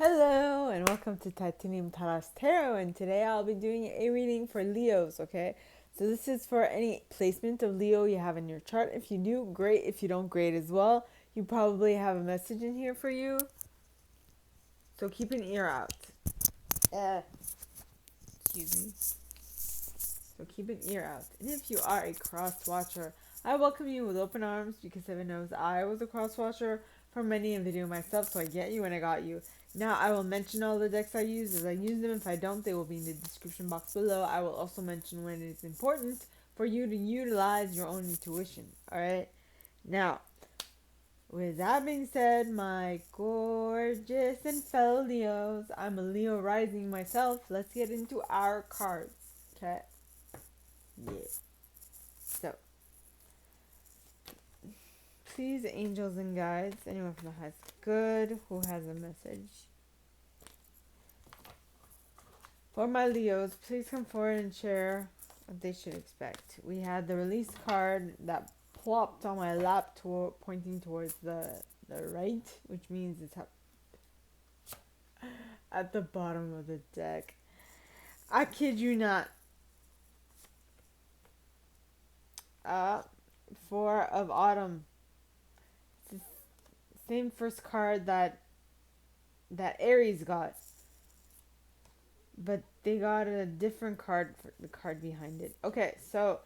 Hello and welcome to Titanium Taras Tarot, and today I'll be doing a reading for Leos, okay? So this is for any placement of Leo you have in your chart. If you do, great. If you don't, great as well. You probably have a message in here for you. So keep an ear out. Excuse me. So keep an ear out. And if you are a cross watcher, I welcome you with open arms because heaven knows I was a cross watcher for many a video myself, so I get you and I got you. Now I will mention all the decks I use as I use them. If I don't, they will be in the description box below. I will also mention when it is important for you to utilize your own intuition. Alright? Now, with that being said, my gorgeous and fellow Leos, I'm a Leo rising myself. Let's get into our cards. Okay? Yeah. So, please, angels and guides, anyone from the highest good who has a message. For my Leos, please come forward and share what they should expect. We had the release card that plopped on my lap pointing towards the right, which means it's at the bottom of the deck. I kid you not. Four of Autumn. It's the same first card that Aries got. But they got a different card for the card behind it. Okay, so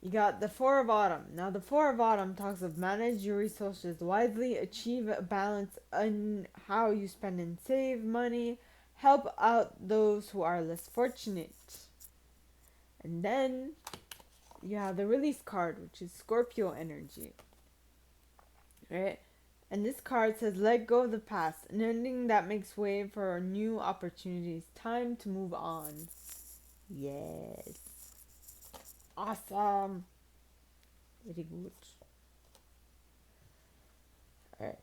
you got the Four of Autumn. Now, the Four of Autumn talks of manage your resources wisely, achieve a balance in how you spend and save money, help out those who are less fortunate. And then you have the release card, which is Scorpio energy. Right? And this card says, let go of the past, an ending that makes way for new opportunities. Time to move on. Yes. Awesome. Very good. Alright.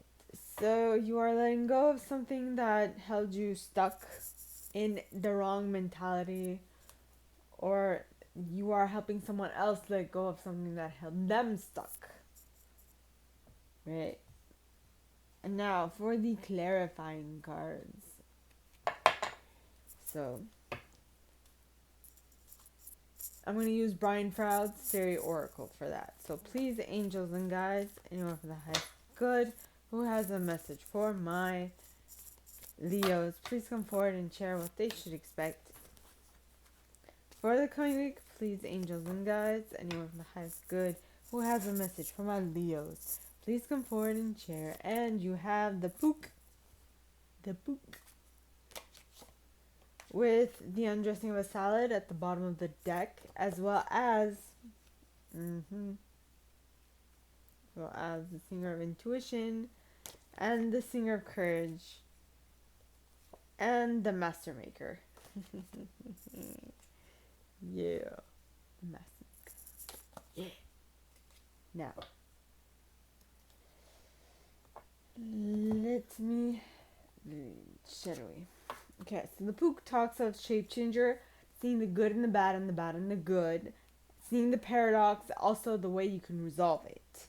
So you are letting go of something that held you stuck in the wrong mentality, or you are helping someone else let go of something that held them stuck. Right? And now for the clarifying cards. So I'm going to use Brian Froud's Fairy Oracle for that. So please, angels and guides, anyone from the highest good who has a message for my Leos, please come forward and share what they should expect. For the coming week, please, angels and guides, anyone from the highest good who has a message for my Leos, please come forward and share. And you have the Pook. The Pook. With the undressing of a salad at the bottom of the deck, as well as the singer of intuition, and the singer of courage, and the master maker. Yeah, master maker. Yeah. Now, let me read, shall we? Okay, so the Pook talks of shape changer, seeing the good and the bad and the bad and the good, seeing the paradox, also the way you can resolve it.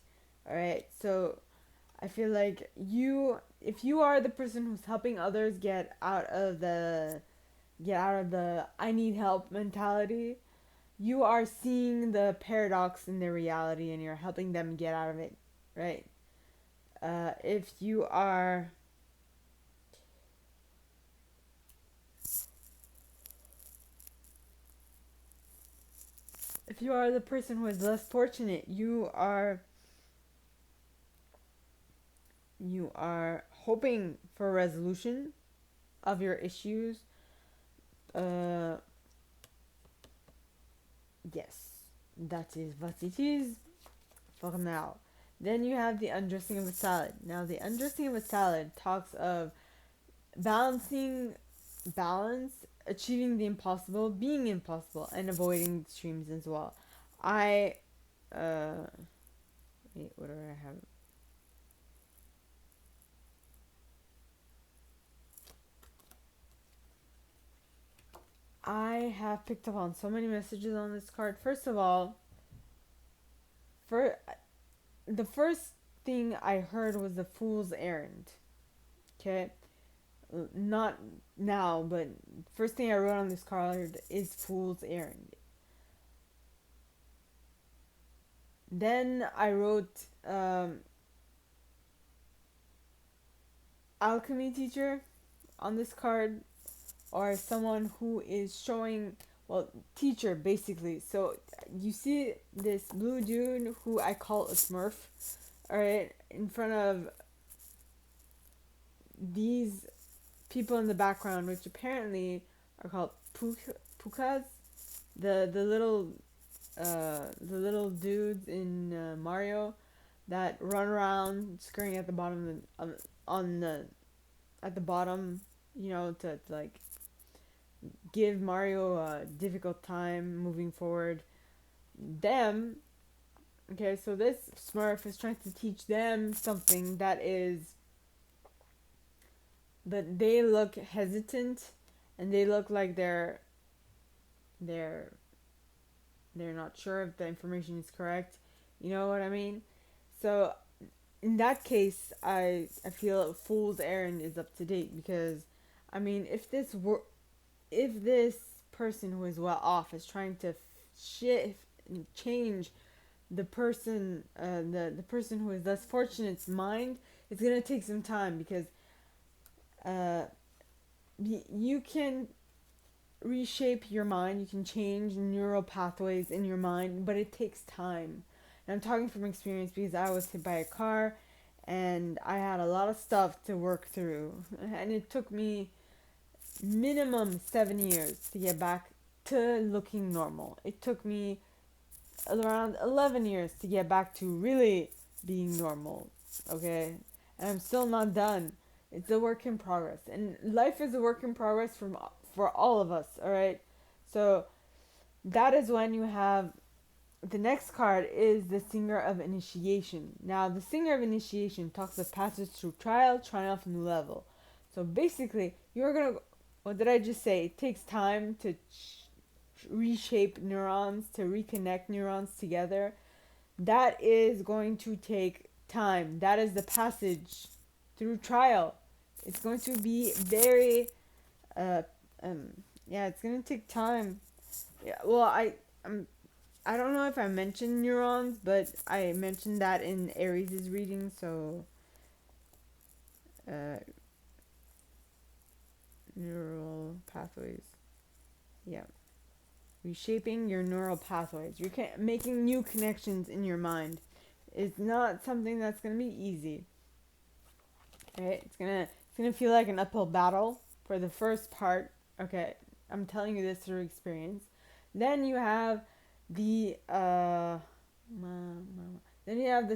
Alright, so I feel like if you are the person who's helping others get out of the I need help mentality, you are seeing the paradox in their reality and you're helping them get out of it, right? If you are the person who is less fortunate, you are hoping for a resolution of your issues. Yes, that is what it is for now. Then you have the undressing of a salad. Now, the undressing of a salad talks of balance, achieving the impossible, being impossible, and avoiding extremes as well. Wait, what do I have? I have picked up on so many messages on this card. First of all, the first thing I heard was the Fool's Errand. Okay? not now, but first thing I wrote on this card is Fool's Errand. Then I wrote Alchemy Teacher on this card, or someone who is showing, well, teacher basically. So you see this blue dude who I call a Smurf, alright, in front of these people in the background, which apparently are called pukas, the little dudes in Mario that run around scurrying at the bottom of the, on the at the bottom, to like give Mario a difficult time moving forward. Them, okay, so this Smurf is trying to teach them something that they look hesitant, and they look like they're not sure if the information is correct. You know what I mean? So in that case, I feel Fool's Errand is up to date, because I mean, if this person who is well off is trying to shift and change the person, the person who is less fortunate's mind, it's gonna take some time, because you can reshape your mind, you can change neural pathways in your mind, but it takes time. And I'm talking from experience, because I was hit by a car and I had a lot of stuff to work through, and it took me minimum 7 years to get back to looking normal. It took me around 11 years to get back to really being normal, okay? And I'm still not done. It's a work in progress, and life is a work in progress for all of us, all right? So that is when you have the next card is the Singer of Initiation. Now, the Singer of Initiation talks of passage through trial, triumph, and new level. So basically, you're gonna. What did I just say? It takes time to reshape neurons, to reconnect neurons together. That is going to take time. That is the passage through trial. It's going to be very, it's going to take time. Yeah, well, I don't know if I mentioned neurons, but I mentioned that in Aries' reading, so neural pathways. Yeah. Reshaping your neural pathways. You're making new connections in your mind. It's not something that's going to be easy. Right? It's gonna feel like an uphill battle for the first part. Okay, I'm telling you this through experience. Then you have the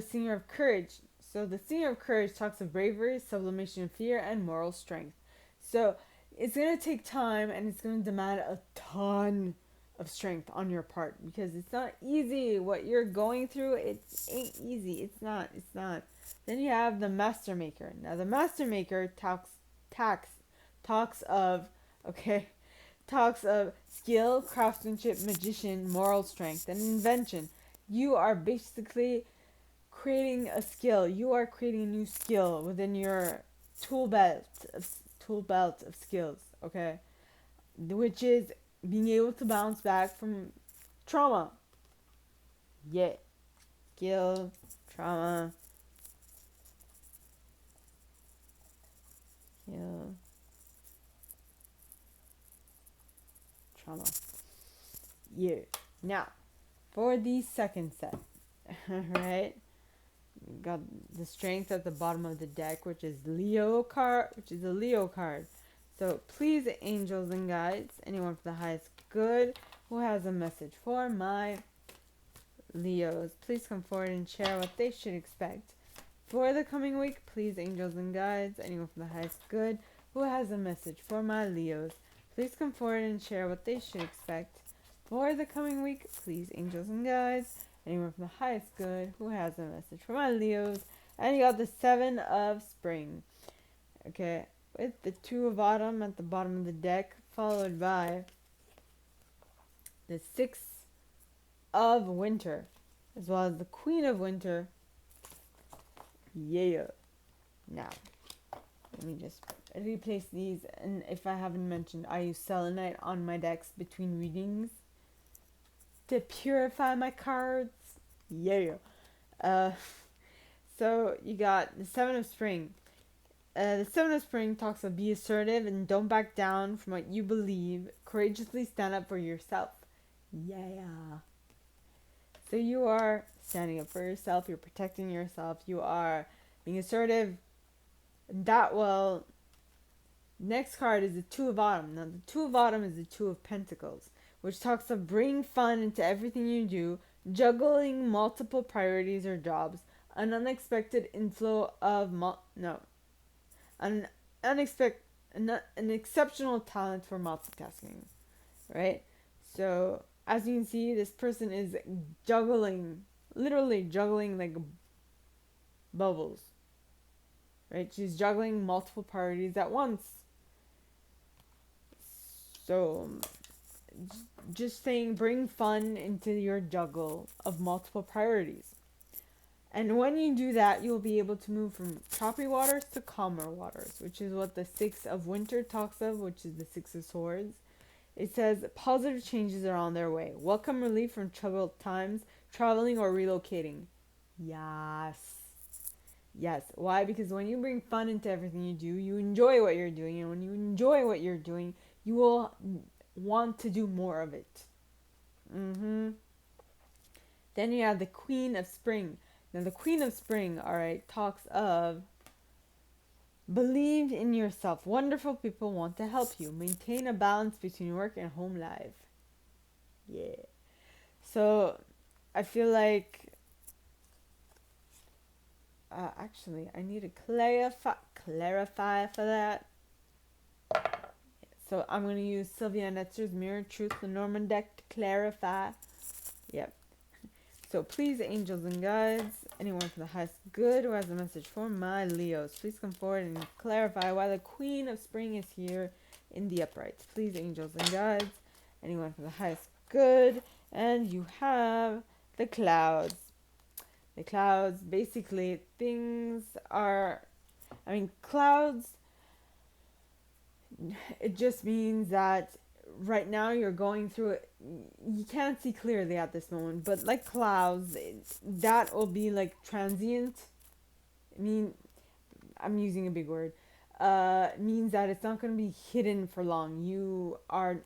Singer of Courage. So the Singer of Courage talks of bravery, sublimation of fear, and moral strength. So it's gonna take time, and it's gonna demand a ton of strength on your part, because it's not easy. What you're going through, it ain't easy. It's not. Then you have the Master Maker. Now the Master Maker talks of skill, craftsmanship, magician, moral strength, and invention. You are basically creating a skill. You are creating a new skill within your tool belt of skills. Okay, which is being able to bounce back from trauma. Yeah, skill, trauma. Skill, trauma. Yeah. Now, for the second set, right? We got the strength at the bottom of the deck, which is a Leo card. So please, angels and guides, anyone for the highest good who has a message for my Leos, please come forward and share what they should expect for the coming week. Please, angels and guides, anyone for the highest good who has a message for my Leos, please come forward and share what they should expect for the coming week. Please, angels and guides, anyone from the highest good who has a message for my Leos. And you got the Seven of Spring. Okay, with the Two of Autumn at the bottom of the deck, followed by the Six of Winter, as well as the Queen of Winter. Yeah. Now, let me just replace these, and if I haven't mentioned, I use selenite on my decks between readings to purify my cards. Yeah. Uh, so you got the Seven of Spring. The Seven of Spring talks about be assertive and don't back down from what you believe. Courageously stand up for yourself. Yeah. So you are standing up for yourself. You're protecting yourself. You are being assertive. That will. Next card is the Two of Autumn. Now the Two of Autumn is the Two of Pentacles, which talks of bringing fun into everything you do, juggling multiple priorities or jobs, an unexpected inflow of an unexpected an exceptional talent for multitasking, right? So as you can see, this person is juggling, literally juggling like bubbles, right? She's juggling multiple priorities at once. So just saying, bring fun into your juggle of multiple priorities. And when you do that, you'll be able to move from choppy waters to calmer waters, which is what the Six of Winter talks of, which is the Six of Swords. It says, positive changes are on their way. Welcome relief from troubled times, traveling or relocating. Yes. Yes. Why? Because when you bring fun into everything you do, you enjoy what you're doing. And when you enjoy what you're doing, you will want to do more of it. Then you have the Queen of Spring. Now the Queen of Spring, alright, talks of believe in yourself. Wonderful people want to help you. Maintain a balance between work and home life. Yeah. So I feel like actually I need to clarify for that. So I'm going to use Silvia Neitzner's Mirror Truth Lenormand deck to clarify. Yep. So please, angels and guides, anyone for the highest good who has a message for my Leos, please come forward and clarify why the Queen of Spring is here in the uprights. Please, angels and guides, anyone for the highest good. And you have the clouds. The clouds, basically, clouds, it just means that right now you're going through it. You can't see clearly at this moment, but like clouds, that will be like transient. I'm using a big word. Means that it's not going to be hidden for long. You are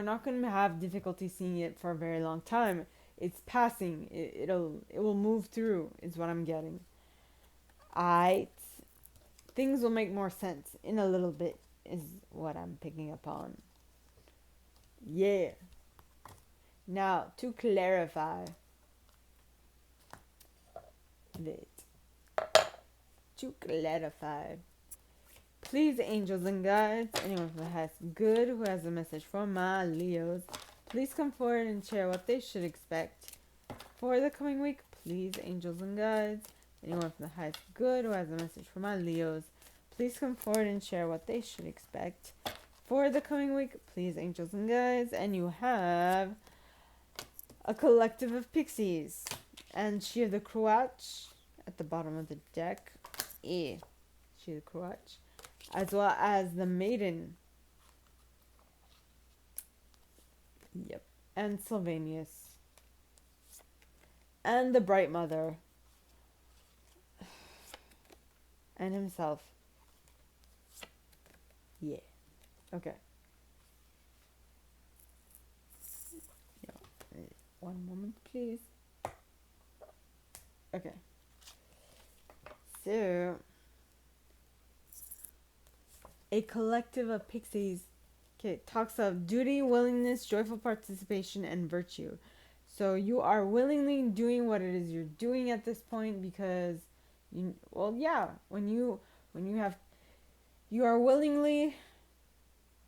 not going to have difficulty seeing it for a very long time. It's passing. It will move through. Is what I'm getting. Things will make more sense in a little bit. Is what I'm picking up on. Yeah. Now, to clarify please, angels and guides, anyone who has good, who has a message for my Leos, please come forward and share what they should expect for the coming week. Please, angels and guides, anyone from the highest good, who has a message for my Leos, please come forward and share what they should expect for the coming week. Please, angels and guides, and you have a collective of pixies, and she of the Croach at the bottom of the deck. She of the Croach, as well as the Maiden. Yep, and Sylvanus, and the Bright Mother, and himself. Yeah. Okay. One moment, please. Okay. So, a collective of pixies, talks of duty, willingness, joyful participation, and virtue. So you are willingly doing what it is you're doing at this point because you are willingly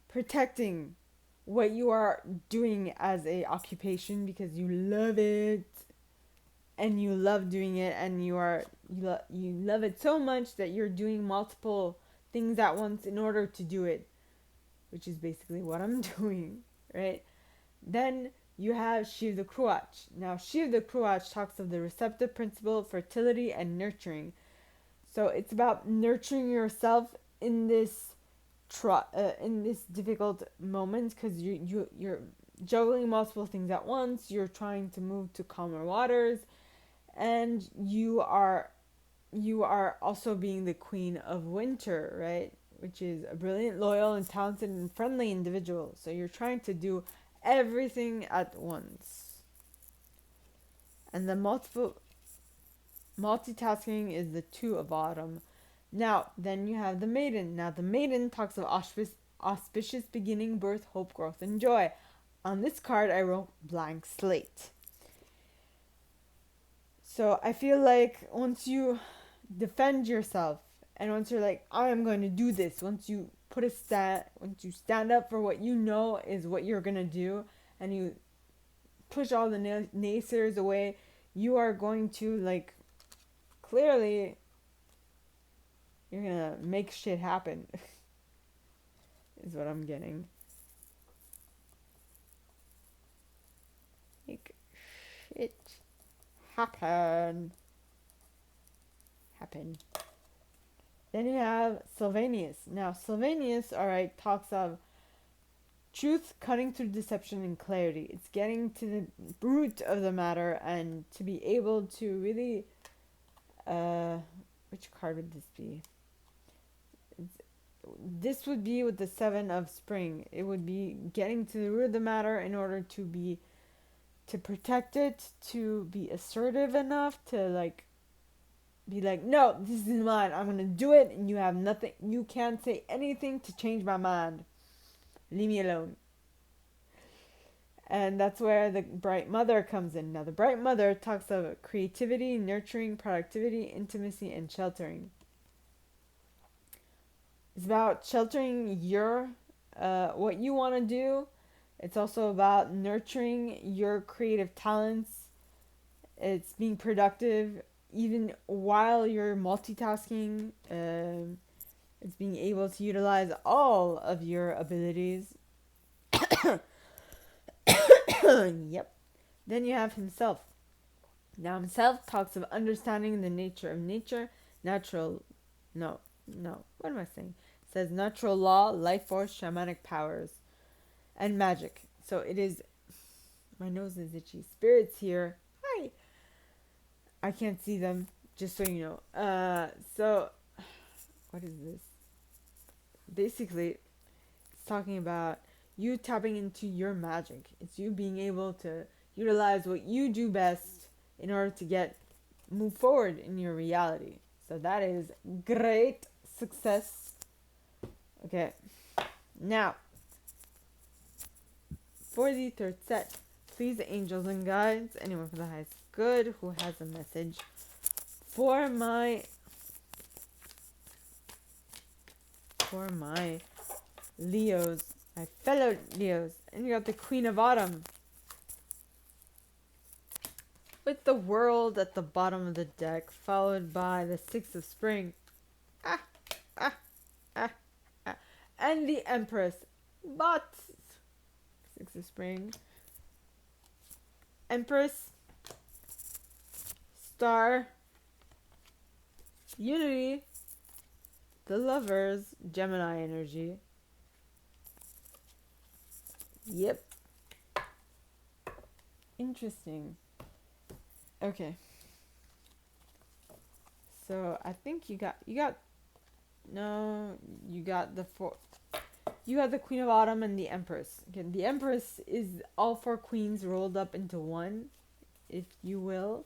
protecting what you are doing as a occupation because you love it and you love doing it, and you love it so much that you're doing multiple things at once in order to do it, which is basically what I'm doing, right? Then you have She of the Croach. Now, She of the Croach talks of the receptive principle, fertility, and nurturing. So it's about nurturing yourself in this in this difficult moment, because you're juggling multiple things at once. You're trying to move to calmer waters, and you are also being the queen of winter, right? Which is a brilliant, loyal, and talented and friendly individual. So you're trying to do everything at once. And the multitasking is the two of autumn. Now, then you have the maiden. Now, the maiden talks of auspicious beginning, birth, hope, growth, and joy. On this card, I wrote blank slate. So I feel like once you defend yourself, and once you're like, I am going to do this, once you once you stand up for what you know is what you're going to do, and you push all the naysayers away, you are going to, like, clearly, you're going to make shit happen, is what I'm getting. Make shit happen. Then you have Sylvanus. Now, Sylvanus, alright, talks of truth cutting through deception and clarity. It's getting to the root of the matter, and to be able to really, which card would this be? This would be with the Seven of Spring. It would be getting to the root of the matter in order to protect it, to be assertive enough to, like, be like, no, this is mine, I'm gonna do it, and you have nothing, you can't say anything to change my mind. Leave me alone. And that's where the Bright Mother comes in. Now, the Bright Mother talks of creativity, nurturing, productivity, intimacy, and sheltering. It's about sheltering your what you want to do. It's also about nurturing your creative talents. It's being productive even while you're multitasking. It's being able to utilize all of your abilities. Yep. Then you have himself. Now, himself talks of understanding the nature of nature, what am I saying? It says natural law, life force, shamanic powers, and magic. So it is, my nose is itchy. Spirits here. Hi. I can't see them, just so you know. So, what is this? Basically, it's talking about you tapping into your magic. It's you being able to utilize what you do best in order to move forward in your reality. So that is great success. Okay. Now, for the third set, please, angels and guides, anyone for the highest good who has a message for my Leos, my fellow Leos. And you got the Queen of Autumn with the World at the bottom of the deck, followed by the Six of Spring, and the Empress. But Six of Spring, Empress, Star, Unity, the Lovers, Gemini energy. Yep. Interesting. Okay. So I think you got the Queen of Autumn and the Empress. Again, the Empress is all four queens rolled up into one, if you will.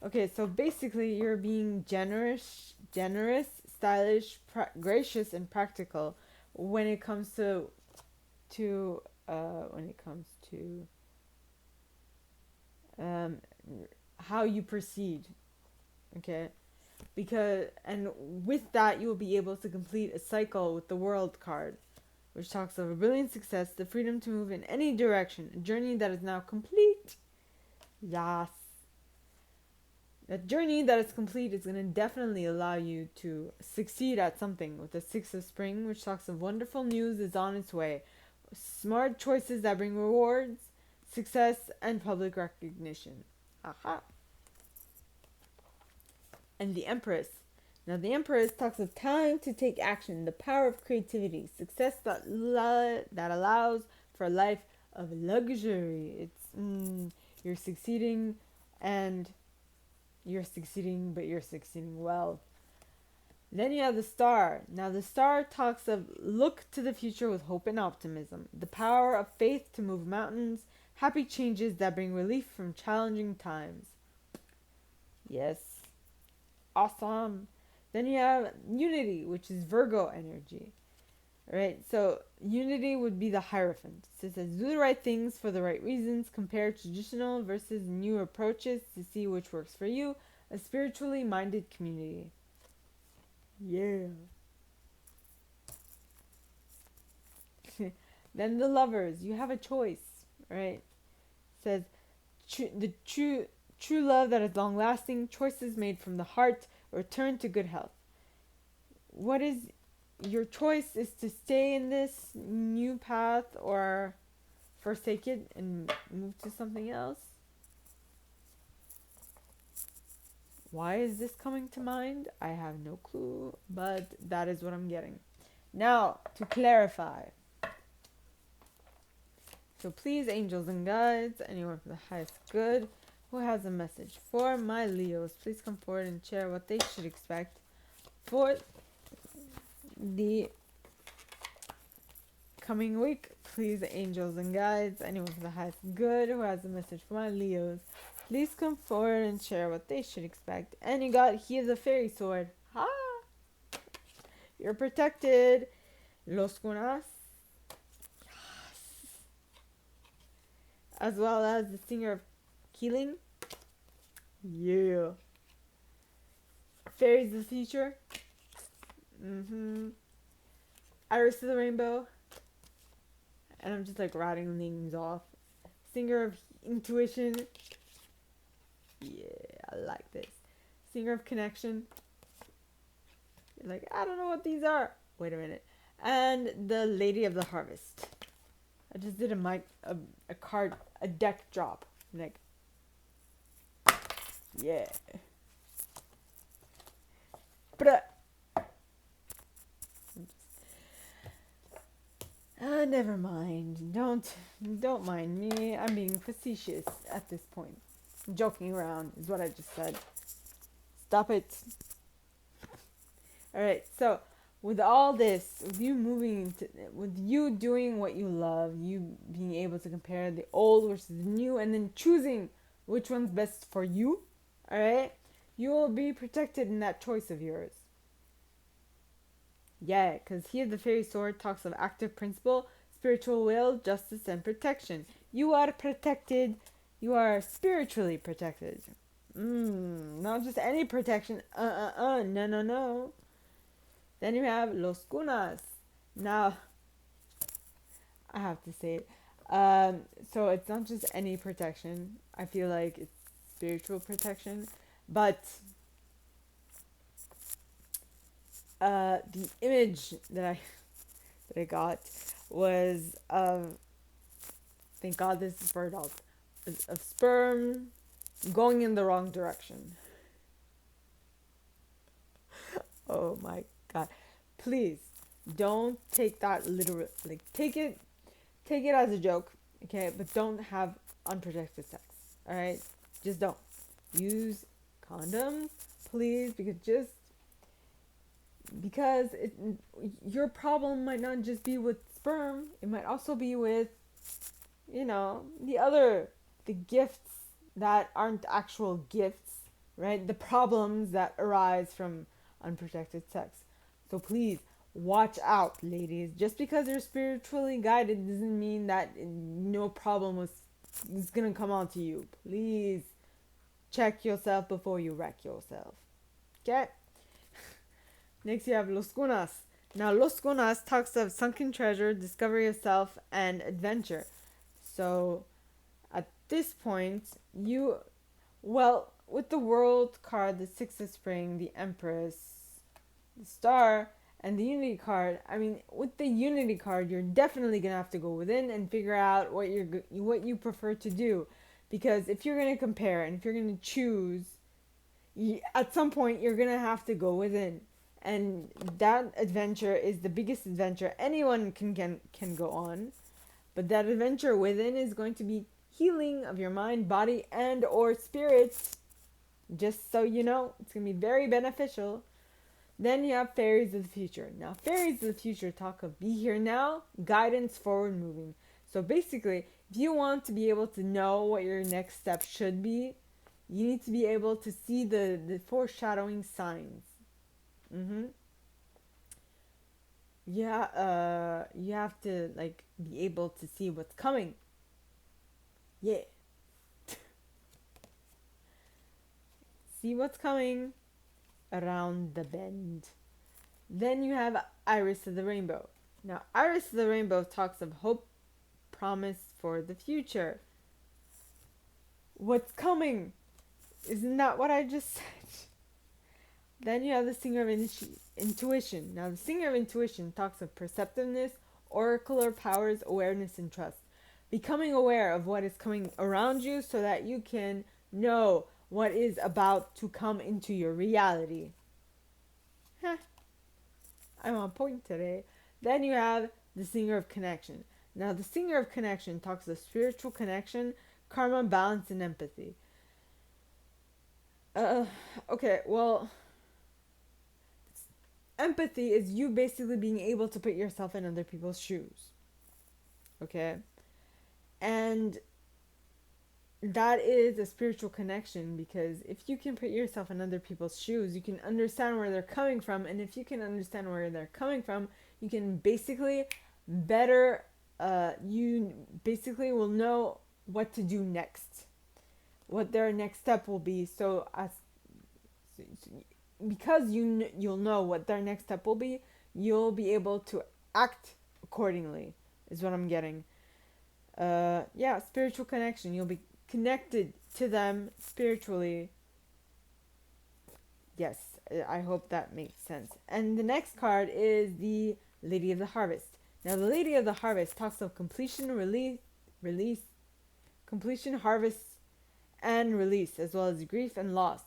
Okay, so basically you're being generous, stylish, gracious, and practical when it comes to how you proceed. Okay, and with that you will be able to complete a cycle with the World card, which talks of a brilliant success, the freedom to move in any direction, a journey that is now complete. Yes. That journey that is complete is going to definitely allow you to succeed at something, with the Six of Spring, which talks of wonderful news is on its way, smart choices that bring rewards, success, and public recognition. Aha. And the Empress. Now, the Empress talks of time to take action, the power of creativity, success that allows for a life of luxury. You're succeeding, and you're succeeding, but you're succeeding well. Then you have the Star. Now, the Star talks of look to the future with hope and optimism, the power of faith to move mountains, happy changes that bring relief from challenging times. Yes, awesome. Then you have Unity, which is Virgo energy. Right? So, Unity would be the Hierophant. So it says, do the right things for the right reasons, compare traditional versus new approaches to see which works for you, a spiritually minded community. Yeah. Then the Lovers, you have a choice, right? It says, the true love that is long lasting, choices made from the heart, return to good health. What is your choice is to stay in this new path or forsake it and move to something else? Why is this coming to mind? I have no clue, but that is what I'm getting. Now, to clarify. So please, angels and guides, anyone from the highest good who has a message for my Leos, please come forward and share what they should expect for the coming week. Please, angels and guides, anyone from the highest good who has a message for my Leos, please come forward and share what they should expect. And you got here the fairy sword. Ha! You're protected. Los Gunas. As well as the singer of healing. Yeah. Fairies of the future. Iris of the rainbow. And I'm just like rattling things off. Singer of intuition. Yeah, I like this. Singer of connection. You're like, I don't know what these are. Wait a minute. And the Lady of the Harvest. I just did a card, a deck drop. Like, yeah. But never mind. Don't mind me. I'm being facetious at this point. Joking around is what I just said. Stop it. Alright, so with all this, with you doing what you love, you being able to compare the old versus the new, and then choosing which one's best for you, alright, you will be protected in that choice of yours. Yeah, because here the fairy sword talks of active principle, spiritual will, justice, and protection. You are protected. You are spiritually protected. Not just any protection. No. Then you have Los Gunas. Now, I have to say it. So it's not just any protection. I feel like it's spiritual protection. But the image that I got was of, thank God this is for adults, of sperm going in the wrong direction. Oh my God. Please don't take that literally. Like, take it as a joke, okay? But don't have unprotected sex, all right? Just don't. Use condoms, please, because your problem might not just be with sperm. It might also be with, the gifts that aren't actual gifts, right? The problems that arise from unprotected sex. So please, watch out, ladies. Just because you're spiritually guided doesn't mean that no problem is gonna come onto you. Please check yourself before you wreck yourself. Okay? Next you have Los Gunas. Now Los Gunas talks of sunken treasure, discovery of self, and adventure. So at this point, with the World card, the Six of Spring, the Empress, the Star, and the Unity card, with the Unity card, you're definitely going to have to go within and figure out what you prefer to do. Because if you're going to compare and if you're going to choose, At some point you're gonna have to go within, and that adventure is the biggest adventure anyone can go on. But that adventure within is going to be healing of your mind, body, and or spirits. Just so you know, it's gonna be very beneficial. Then you have fairies of the future. Now, fairies of the future talk of be here now, guidance, forward moving. So basically, if you want to be able to know what your next step should be, you need to be able to see the foreshadowing signs. Mm-hmm. Yeah, you have to like be able to see what's coming. Yeah, see what's coming around the bend. Then you have Iris of the Rainbow. Now, Iris of the Rainbow talks of hope, promise for the future. What's coming? Isn't that what I just said? Then you have the Singer of Intuition. Now, the Singer of Intuition talks of perceptiveness, oracular powers, awareness, and trust. Becoming aware of what is coming around you so that you can know what is about to come into your reality. Huh, I'm on point today. Then you have the Singer of Connection. Now, the Singer of Connection talks of spiritual connection, karma, balance, and empathy. Uh, okay, well, empathy is you basically being able to put yourself in other people's shoes. Okay? And that is a spiritual connection, because if you can put yourself in other people's shoes, you can understand where they're coming from. And if you can understand where they're coming from, you can basically better, you basically will know what to do next, what their next step will be. So, because you'll know what their next step will be, you'll be able to act accordingly, is what I'm getting. Yeah, spiritual connection. You'll be connected to them spiritually. Yes, I hope that makes sense. And the next card is the Lady of the Harvest. Now, the Lady of the Harvest talks of completion, release, completion, harvest, and release, as well as grief and loss.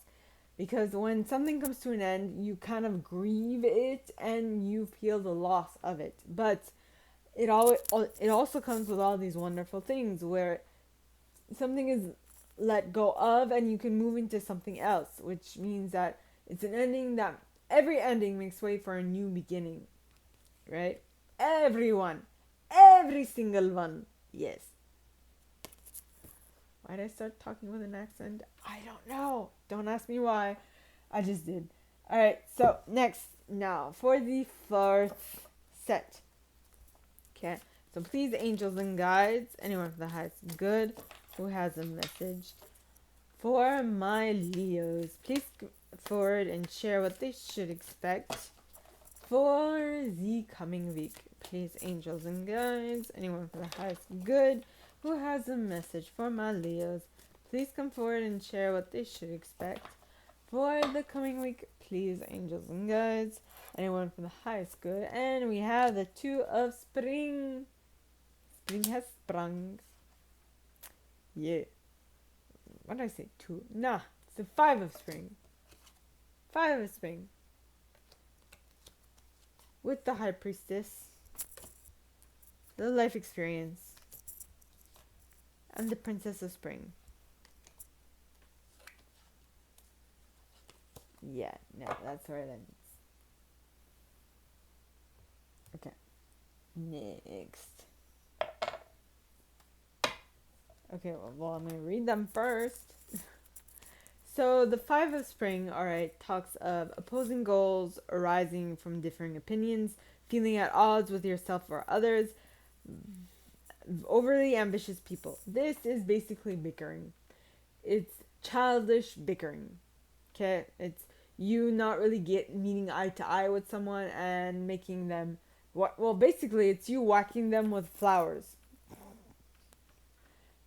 Because when something comes to an end, you kind of grieve it and you feel the loss of it. But it also comes with all these wonderful things where something is let go of and you can move into something else, which means that it's an ending that every ending makes way for a new beginning, right? Every single one. Yes. Why did I start talking with an accent? I don't know. Don't ask me why. I just did. Alright, so next, now for the fourth set. Okay, so please, angels and guides, anyone from the highest good who has a message for my Leos, please forward and share what they should expect for the coming week. Please, angels and guides, anyone from the highest good who has a message for my Leos, please come forward and share what they should expect for the coming week. Please, angels and guides, anyone from the highest good. And we have the Two of Spring. Spring has sprung. Yeah. What did I say? Two? Nah, it's the Five of Spring. Five of Spring. With the High Priestess, the life experience, and the Princess of Spring. Yeah, no, that's where it ends. Okay. Next. Okay, well, I'm going to read them first. So, the Five of Spring, alright, talks of opposing goals arising from differing opinions, feeling at odds with yourself or others, overly ambitious people. This is basically bickering. It's childish bickering. Okay? It's you not really meeting eye to eye with someone and making them, well, basically, it's you whacking them with flowers.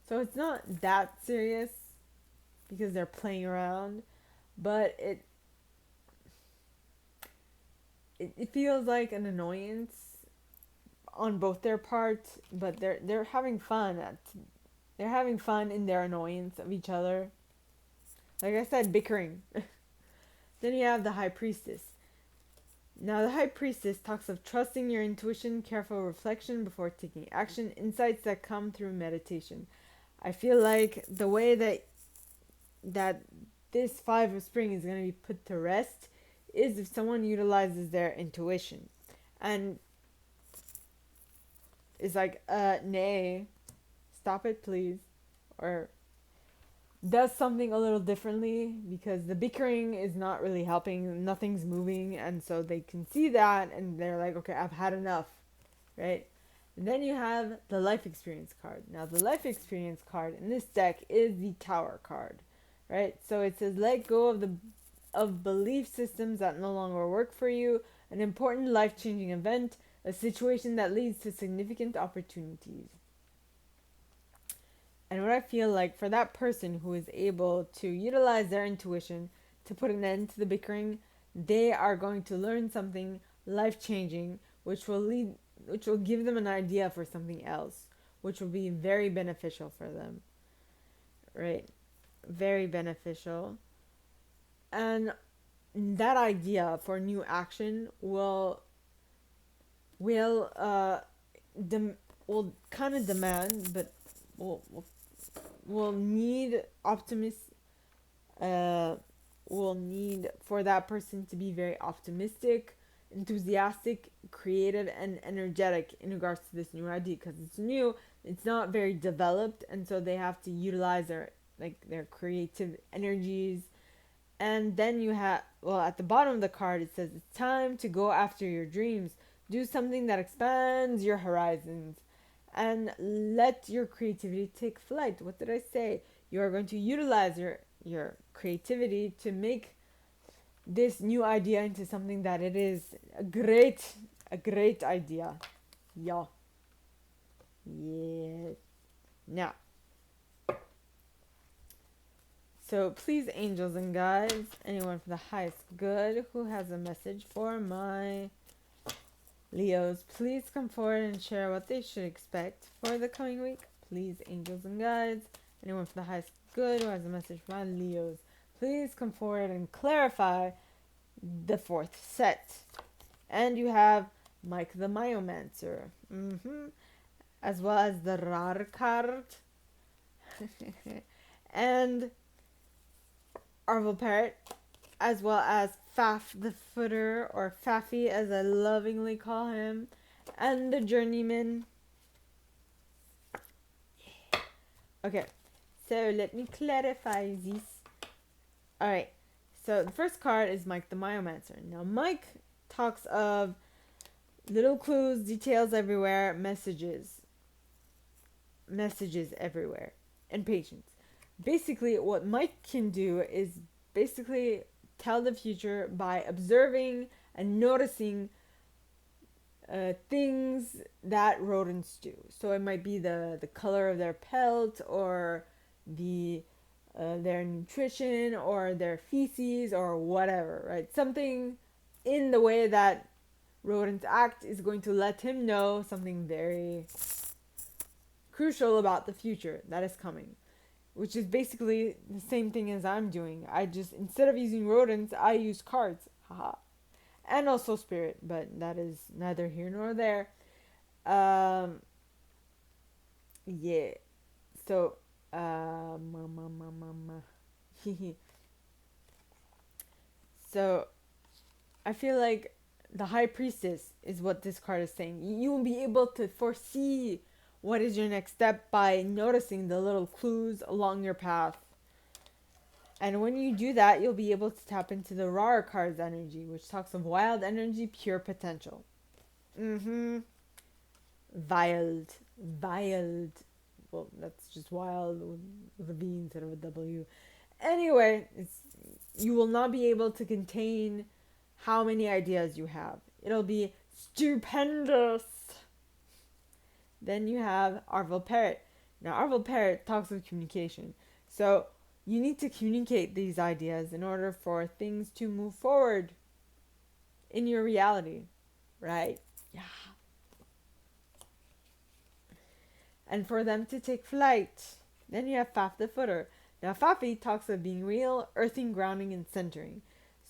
So it's not that serious because they're playing around, but it feels like an annoyance on both their parts, but they're having fun they're having fun in their annoyance of each other. Like I said, bickering. Then you have the High Priestess. Now, the High Priestess talks of trusting your intuition, careful reflection before taking action, insights that come through meditation. I feel like the way that this Five of Spring is going to be put to rest is if someone utilizes their intuition and is like, nay, stop it, please, or does something a little differently, because the bickering is not really helping, nothing's moving, and so they can see that and they're like, okay, I've had enough, right? And then you have the life experience card. Now, the life experience card in this deck is the Tower card, right? So it says, let go of belief systems that no longer work for you, an important life-changing event, a situation that leads to significant opportunities. And what I feel like for that person who is able to utilize their intuition to put an end to the bickering, they are going to learn something life-changing, which will give them an idea for something else, which will be very beneficial for them. Right? Very beneficial. And that idea for new action will kind of demand, but will need will need for that person to be very optimistic, enthusiastic, creative, and energetic in regards to this new idea, because it's new, it's not very developed, and so they have to utilize their creative energies. And then you have, well, at the bottom of the card it says it's time to go after your dreams, do something that expands your horizons, and let your creativity take flight. What did I say? You are going to utilize your creativity to make this new idea into something that it is a great idea. Yeah. Yeah. Now, so please, angels and guides, anyone for the highest good who has a message for my Leos, please come forward and share what they should expect for the coming week. Please, angels and guides, anyone for the highest good who has a message for my Leos, please come forward and clarify the fourth set. And you have Mike the Myomancer, as well as the Rar card, and Arvel Parrot, as well as Faf the Footer, or Faffy as I lovingly call him, and the Journeyman. Okay, so let me clarify this. Alright, so the first card is Mike the Myomancer. Now, Mike talks of little clues, details everywhere, messages everywhere, and patience. Basically, what Mike can do is basically tell the future by observing and noticing things that rodents do. So it might be the color of their pelt, or their nutrition, or their feces, or whatever, right? Something in the way that rodents act is going to let him know something very crucial about the future that is coming, which is basically the same thing as I'm doing. I just, instead of using rodents, I use cards. Haha. And also spirit, but that is neither here nor there. Yeah. So, so, I feel like the High Priestess is what this card is saying. You will be able to foresee what is your next step by noticing the little clues along your path. And when you do that, you'll be able to tap into the Rar card's energy, which talks of wild energy, pure potential. Wild. Well, that's just wild with a V instead of a W. Anyway, you will not be able to contain how many ideas you have. It'll be stupendous. Then you have Arvel Parrot. Now, Arvel Parrot talks of communication. So, you need to communicate these ideas in order for things to move forward in your reality, right? Yeah. And for them to take flight. Then you have Faf the Footer. Now, Fafi talks of being real, earthing, grounding, and centering.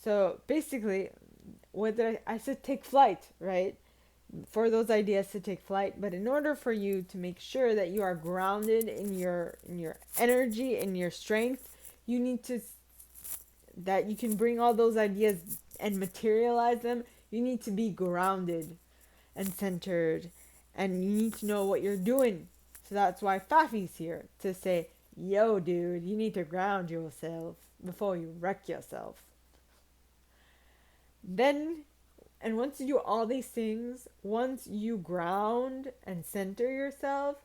So basically, what did I said take flight, right? For those ideas to take flight, but in order for you to make sure that you are grounded in your energy, in your strength, you need to that you can bring all those ideas and materialize them. You need to be grounded and centered, and you need to know what you're doing. So that's why Fafi's here to say, yo, dude, you need to ground yourself before you wreck yourself. Then, and once you do all these things, once you ground and center yourself,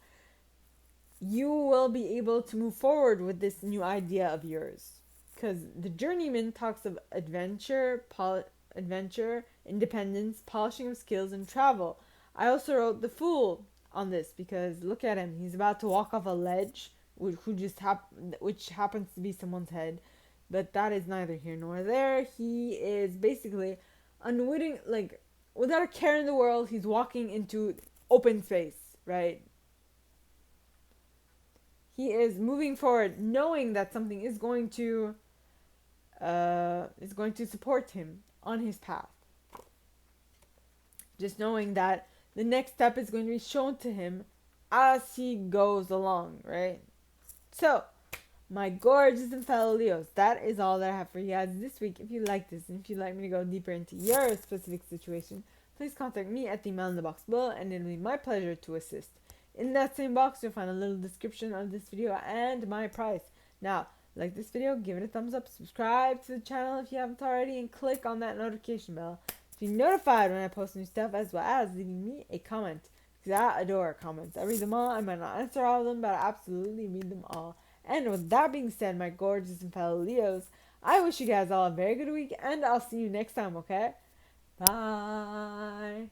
you will be able to move forward with this new idea of yours. Because the journeyman talks of adventure, independence, polishing of skills, and travel. I also wrote the fool on this because look at him. He's about to walk off a ledge, which happens to be someone's head. But that is neither here nor there. He is basically unwitting, like, without a care in the world, he's walking into open space, right? He is moving forward, knowing that something is going to support him on his path. Just knowing that the next step is going to be shown to him as he goes along, right? So, my gorgeous and fellow Leos, that is all that I have for you guys this week. If you like this and if you'd like me to go deeper into your specific situation, please contact me at the email in the box below and it'll be my pleasure to assist. In that same box, you'll find a little description of this video and my price. Now, like this video, give it a thumbs up, subscribe to the channel if you haven't already, and click on that notification bell to be notified when I post new stuff, as well as leaving me a comment, because I adore comments. I read them all. I might not answer all of them, but I absolutely read them all. And with that being said, my gorgeous and fellow Leos, I wish you guys all a very good week, and I'll see you next time, okay? Bye!